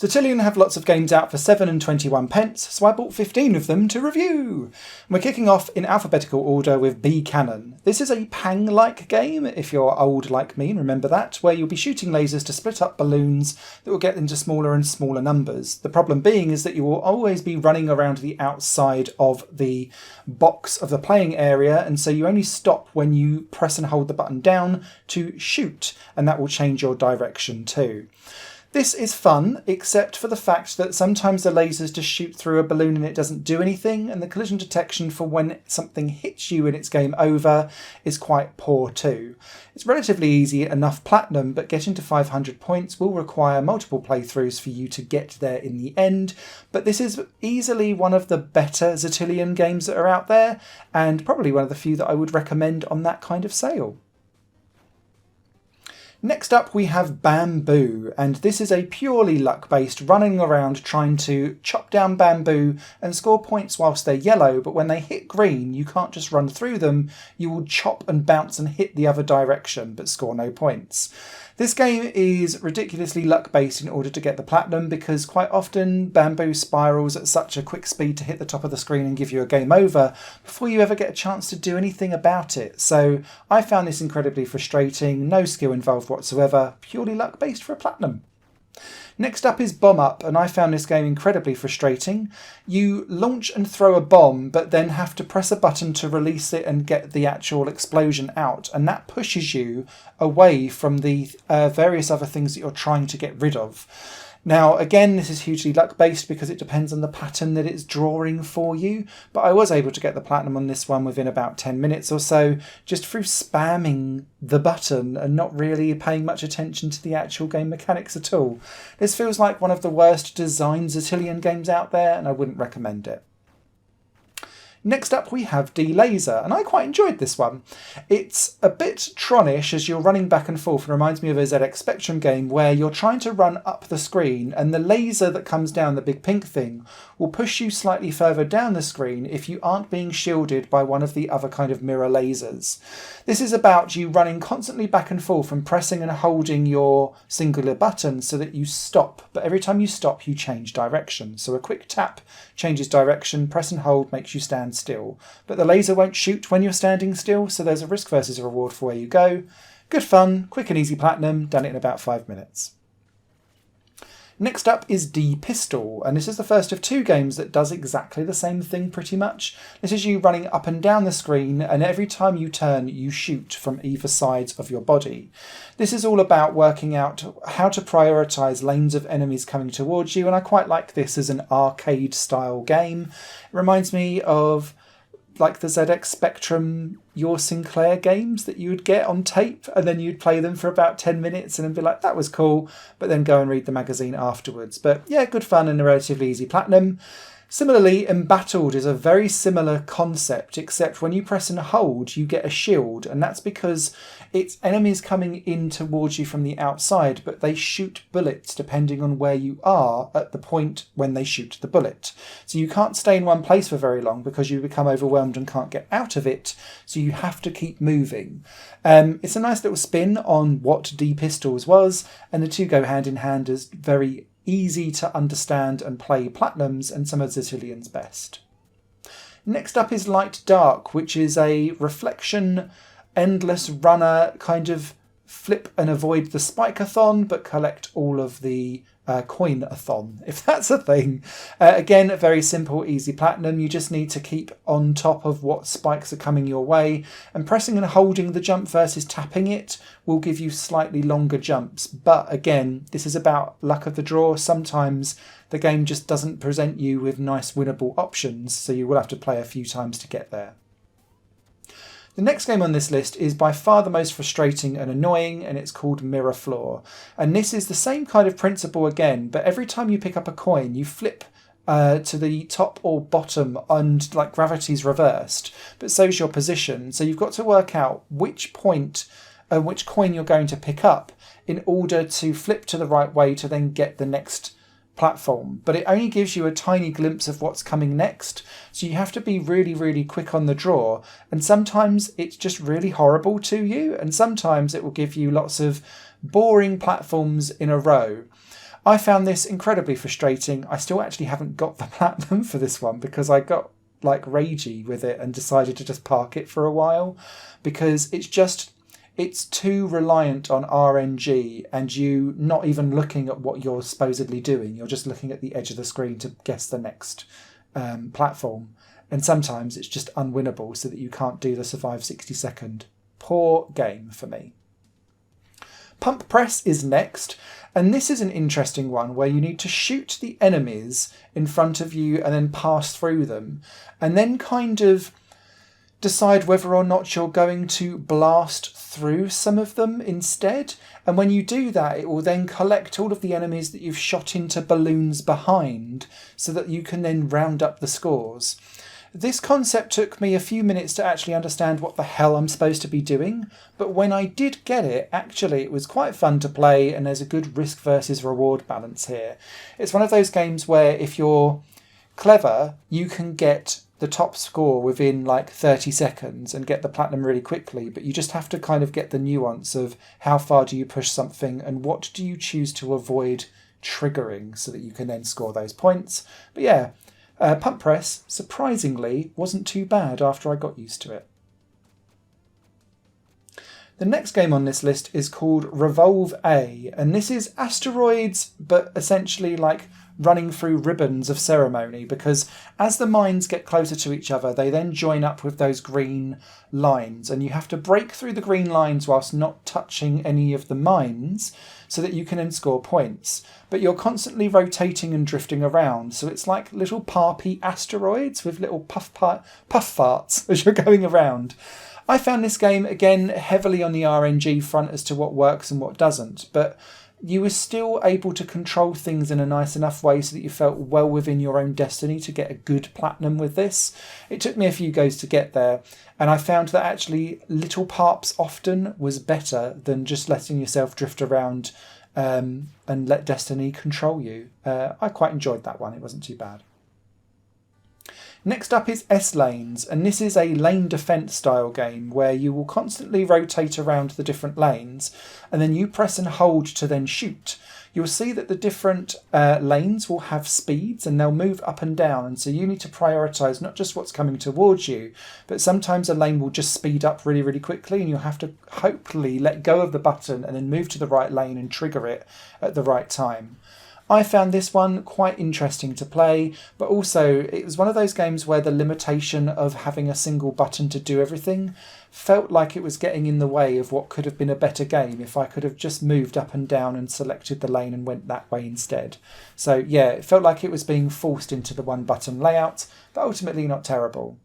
Xitilion have lots of games out for 7 and 21 pence, so I bought 15 of them to review. We're kicking off in alphabetical order with B Cannon. This is a Pang-like game, if you're old like me, remember that, where you'll be shooting lasers to split up balloons that will get into smaller and smaller numbers. The problem being is that you will always be running around the outside of the box of the playing area, and so you only stop when you press and hold the button down to shoot, and that will change your direction too. This is fun, except for the fact that sometimes the lasers just shoot through a balloon and it doesn't do anything, and the collision detection for when something hits you and it's game over is quite poor too. It's relatively easy enough platinum, but getting to 500 points will require multiple playthroughs for you to get there in the end, but this is easily one of the better Xitilion games that are out there, and probably one of the few that I would recommend on that kind of sale. Next up we have Bamboo, and this is a purely luck-based running around trying to chop down bamboo and score points whilst they're yellow, but when they hit green you can't just run through them, you will chop and bounce and hit the other direction but score no points. This game is ridiculously luck-based in order to get the platinum, because quite often bamboo spirals at such a quick speed to hit the top of the screen and give you a game over before you ever get a chance to do anything about it. So I found this incredibly frustrating, no skill involved whatsoever, purely luck-based for a platinum. Next up is Bomb Up, and I found this game incredibly frustrating. You launch and throw a bomb, but then have to press a button to release it and get the actual explosion out, and that pushes you away from the various other things that you're trying to get rid of. Now, again, this is hugely luck-based because it depends on the pattern that it's drawing for you, but I was able to get the platinum on this one within about 10 minutes or so, just through spamming the button and not really paying much attention to the actual game mechanics at all. This feels like one of the worst designed Xitilion games out there, and I wouldn't recommend it. Next up we have D-Laser, and I quite enjoyed this one. It's a bit Tronish as you're running back and forth, and reminds me of a ZX Spectrum game where you're trying to run up the screen and the laser that comes down, the big pink thing, will push you slightly further down the screen if you aren't being shielded by one of the other kind of mirror lasers. This is about you running constantly back and forth and pressing and holding your singular button so that you stop, but every time you stop you change direction. So a quick tap changes direction, press and hold makes you stand still, but the laser won't shoot when you're standing still, so there's a risk versus a reward for where you go. Good fun, quick and easy platinum, done it in about 5 minutes. Next up is D-Pistol, and this is the first of 2 games that does exactly the same thing pretty much. This is you running up and down the screen, and every time you turn you shoot from either sides of your body. This is all about working out how to prioritise lanes of enemies coming towards you, and I quite like this as an arcade style game. It reminds me of like the ZX Spectrum Your Sinclair games that you would get on tape, and then you'd play them for about 10 minutes and then be like, that was cool, but then go and read the magazine afterwards. But yeah, good fun and a relatively easy platinum. Similarly, Embattled is a very similar concept, except when you press and hold, you get a shield, and that's because it's enemies coming in towards you from the outside, but they shoot bullets depending on where you are at the point when they shoot the bullet. So you can't stay in one place for very long because you become overwhelmed and can't get out of it, so you have to keep moving. It's a nice little spin on what D-Pistols was, and the two go hand in hand as very easy to understand and play platinums and some of Xitilian's best. Next up is Light Dark, which is a reflection, endless runner, kind of flip and avoid the spike-a-thon, but collect all of the coin-a-thon, if that's a thing. Again, a very simple, easy platinum. You just need to keep on top of what spikes are coming your way, and pressing and holding the jump versus tapping it will give you slightly longer jumps. But again, this is about luck of the draw. Sometimes the game just doesn't present you with nice winnable options, so you will have to play a few times to get there. The next game on this list is by far the most frustrating and annoying, and it's called Mirror Floor. And this is the same kind of principle again, but every time you pick up a coin, you flip to the top or bottom, and like gravity's reversed, but so's your position. So you've got to work out which point and which coin you're going to pick up in order to flip to the right way to then get the next platform, but it only gives you a tiny glimpse of what's coming next, so you have to be really quick on the draw, and sometimes it's just really horrible to you, and sometimes it will give you lots of boring platforms in a row. I found this incredibly frustrating. I still actually haven't got the platinum for this one because I got like ragey with it and decided to just park it for a while because it's too reliant on RNG and you not even looking at what you're supposedly doing. You're just looking at the edge of the screen to guess the next platform. And sometimes it's just unwinnable so that you can't do the survive 60 second. Poor game for me. Pump Press is next. And this is an interesting one where you need to shoot the enemies in front of you and then pass through them. And then kind of decide whether or not you're going to blast through some of them instead. And when you do that, it will then collect all of the enemies that you've shot into balloons behind so that you can then round up the scores. This concept took me a few minutes to actually understand what the hell I'm supposed to be doing, but when I did get it, actually it was quite fun to play and there's a good risk versus reward balance here. It's one of those games where if you're clever, you can get the top score within like 30 seconds and get the platinum really quickly, but you just have to kind of get the nuance of how far do you push something and what do you choose to avoid triggering so that you can then score those points. But yeah, Pump Press, surprisingly, wasn't too bad after I got used to it. The next game on this list is called Revolve A, and this is asteroids, but essentially like running through ribbons of ceremony, because as the mines get closer to each other, they then join up with those green lines, and you have to break through the green lines whilst not touching any of the mines so that you can then score points. But you're constantly rotating and drifting around, so it's like little parpy asteroids with little puff farts as you're going around. I found this game, again, heavily on the RNG front as to what works and what doesn't, but you were still able to control things in a nice enough way so that you felt well within your own destiny to get a good platinum with this. It took me a few goes to get there, and I found that actually little parps often was better than just letting yourself drift around and let destiny control you. I quite enjoyed that one, it wasn't too bad. Next up is S-Lanes, and this is a lane defense style game where you will constantly rotate around the different lanes and then you press and hold to then shoot. You'll see that the different lanes will have speeds and they'll move up and down, and so you need to prioritise not just what's coming towards you, but sometimes a lane will just speed up really, really quickly and you'll have to hopefully let go of the button and then move to the right lane and trigger it at the right time. I found this one quite interesting to play, but also it was one of those games where the limitation of having a single button to do everything felt like it was getting in the way of what could have been a better game if I could have just moved up and down and selected the lane and went that way instead. So yeah, it felt like it was being forced into the one button layout, but ultimately not terrible.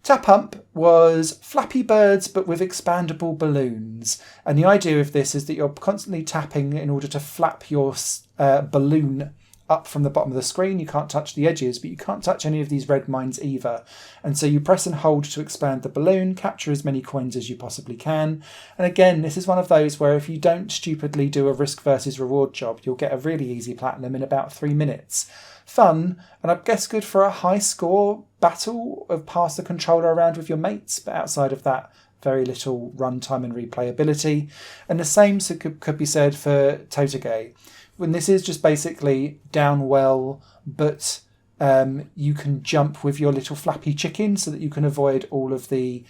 TAPPUMP was Flappy Birds but with expandable balloons, and the idea of this is that you're constantly tapping in order to flap your balloon up from the bottom of the screen. You can't touch the edges, but you can't touch any of these red mines either, and so you press and hold to expand the balloon, capture as many coins as you possibly can. And again, this is one of those where if you don't stupidly do a risk versus reward job, you'll get a really easy platinum in about 3 minutes. Fun, and I guess good for a high score battle of pass the controller around with your mates, but outside of that, very little runtime and replayability. And the same could be said for TOTOGE, when this is just basically down well, but you can jump with your little flappy chicken so that you can avoid all of the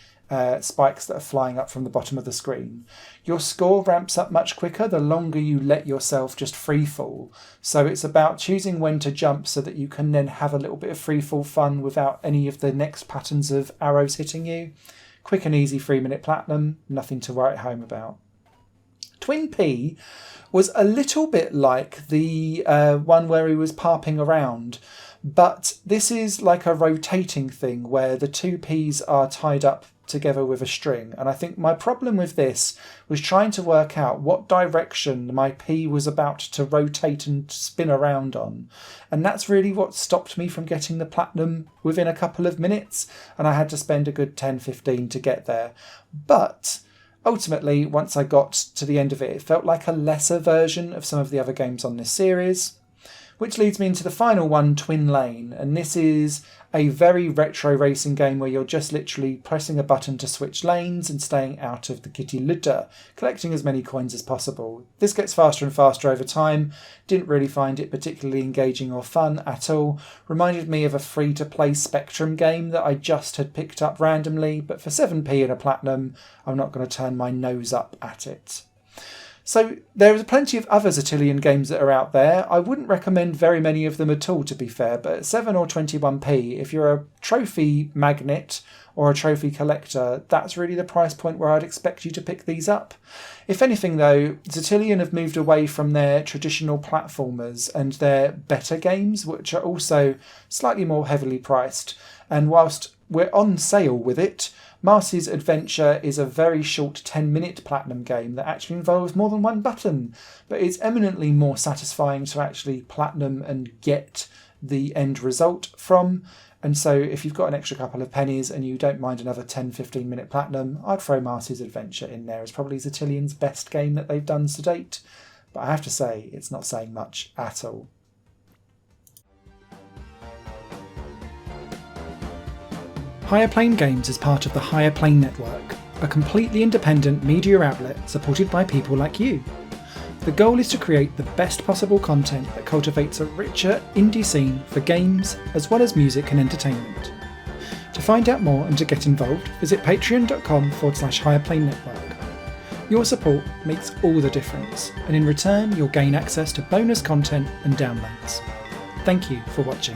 spikes that are flying up from the bottom of the screen. Your score ramps up much quicker the longer you let yourself just free fall. So it's about choosing when to jump so that you can then have a little bit of free fall fun without any of the next patterns of arrows hitting you. Quick and easy 3-minute platinum, nothing to write home about. Twin P was a little bit like the one where he was parping around, but this is like a rotating thing where the two Ps are tied up together with a string, and I think my problem with this was trying to work out what direction my P was about to rotate and spin around on, and that's really what stopped me from getting the platinum within a couple of minutes, and I had to spend a good 10-15 to get there. But ultimately, once I got to the end of it, it felt like a lesser version of some of the other games on this series. Which leads me into the final one, Twin Lane, and this is a very retro racing game where you're just literally pressing a button to switch lanes and staying out of the kitty litter, collecting as many coins as possible. This gets faster and faster over time, didn't really find it particularly engaging or fun at all, reminded me of a free-to-play Spectrum game that I just had picked up randomly, but for 7p and a platinum, I'm not going to turn my nose up at it. So there are plenty of other Xitilion games that are out there. I wouldn't recommend very many of them at all, to be fair, but at 7 or 21p, if you're a trophy magnet or a trophy collector, that's really the price point where I'd expect you to pick these up. If anything though, Xitilion have moved away from their traditional platformers and their better games, which are also slightly more heavily priced. And whilst we're on sale with it, Marsi's Adventure is a very short 10-minute platinum game that actually involves more than one button, but it's eminently more satisfying to actually platinum and get the end result from. And so if you've got an extra couple of pennies and you don't mind another 10-15 minute platinum, I'd throw Marsi's Adventure in there. It's probably Xitilion's best game that they've done to date, but I have to say it's not saying much at all. Higher Plane Games is part of the Higher Plane Network, a completely independent media outlet supported by people like you. The goal is to create the best possible content that cultivates a richer indie scene for games as well as music and entertainment. To find out more and to get involved, visit patreon.com/Higher Plane Network. Your support makes all the difference, and in return you'll gain access to bonus content and downloads. Thank you for watching.